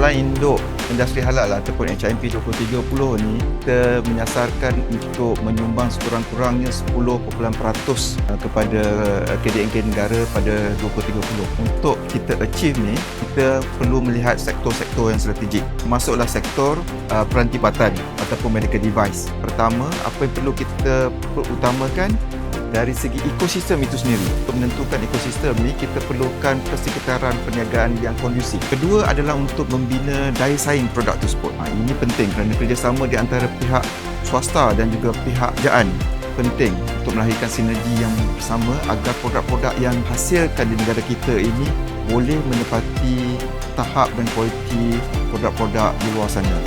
Selain induk industri halal ataupun HIMP 2030 ni, kita menyasarkan untuk menyumbang sekurang-kurangnya 10% kepada KDNK negara pada 2030. Untuk kita achieve ni, kita perlu melihat sektor-sektor yang strategik. Masuklah sektor perantipatan ataupun medical device. Pertama, apa yang perlu kita utamakan dari segi ekosistem itu sendiri. Untuk menentukan ekosistem ni, kita perlukan persekitaran perniagaan yang kondusif. Kedua adalah untuk membina daya saing produk tersebut. Ini penting kerana kerjasama di antara pihak swasta dan juga pihak kerajaan penting untuk melahirkan sinergi yang bersama agar produk-produk yang hasilkan di negara kita ini boleh menepati tahap dan kualiti produk-produk di luar sana.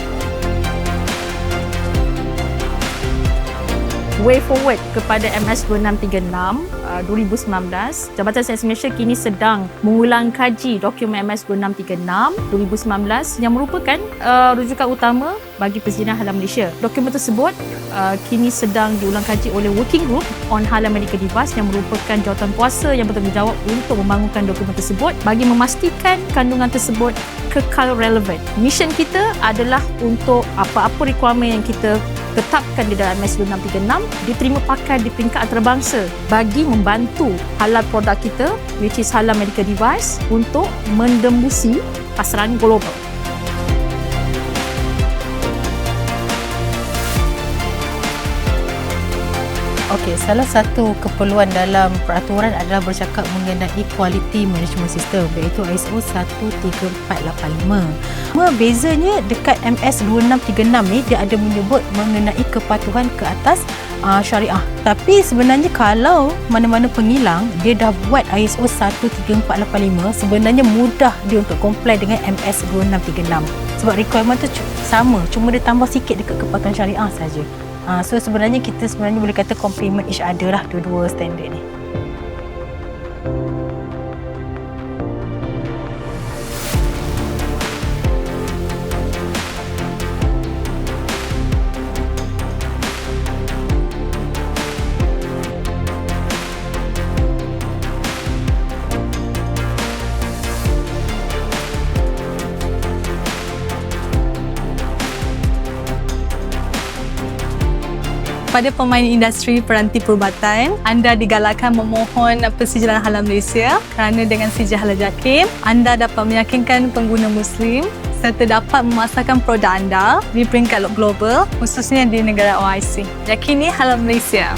Way forward kepada MS 2636 2019, Jabatan Sains Malaysia kini sedang mengulang kaji dokumen MS 2636 2019 yang merupakan rujukan utama bagi Persediaan Halal Malaysia. Dokumen tersebut kini sedang diulang kaji oleh Working Group on Halal Medical Device yang merupakan jawatan kuasa yang bertanggungjawab untuk membangunkan dokumen tersebut bagi memastikan kandungan tersebut kekal relevan. Mission kita adalah untuk apa-apa requirement yang kita tetapkan di dalam MS 2636 diterima pakai di peringkat antarabangsa bagi membantu halal produk kita, which is halal medical device, untuk mentembusi pasaran global. Okey, salah satu keperluan dalam peraturan adalah bercakap mengenai Quality Management System, iaitu ISO 13485. Bezanya dekat MS 2636 ni, dia ada menyebut mengenai kepatuhan ke atas syariah. Tapi sebenarnya kalau mana-mana pengilang dia dah buat ISO 13485, sebenarnya mudah dia untuk comply dengan MS 2636. Sebab requirement tu sama, cuma dia tambah sikit dekat kepatuhan syariah saja. So sebenarnya kita boleh kata complement each other lah dua-dua standard ni. Pada pemain industri peranti perubatan, anda digalakkan memohon Persediaan Halal Malaysia kerana dengan sijil halal JAKIM, anda dapat meyakinkan pengguna Muslim serta dapat memasarkan produk anda di peringkat global, khususnya di negara OIC. Yakini Halal Malaysia.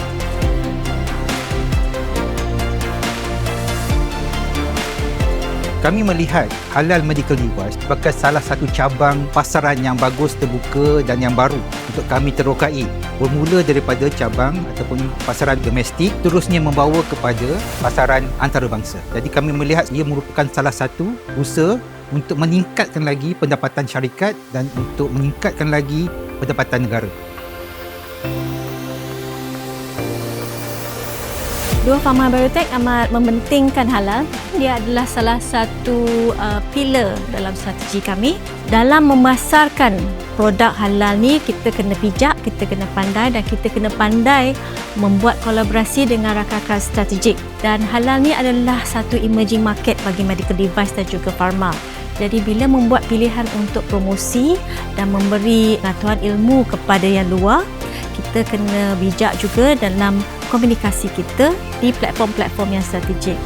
Kami melihat halal medical device sebagai salah satu cabang pasaran yang bagus terbuka dan yang baru untuk kami terokai. Bermula daripada cabang ataupun pasaran domestik, terusnya membawa kepada pasaran antarabangsa. Jadi kami melihat ia merupakan salah satu usaha untuk meningkatkan lagi pendapatan syarikat dan untuk meningkatkan lagi pendapatan negara. Dua Pharma Biotech amat mementingkan halal. Dia adalah salah satu pilar dalam strategi kami. Dalam memasarkan produk halal ni, kita kena bijak, kita kena pandai dan kita kena pandai membuat kolaborasi dengan rakan-rakan strategik. Dan halal ni adalah satu emerging market bagi medical device dan juga pharma. Jadi bila membuat pilihan untuk promosi dan memberi pengetahuan ilmu kepada yang luar, kita kena bijak juga dalam komunikasi kita di platform-platform yang strategik.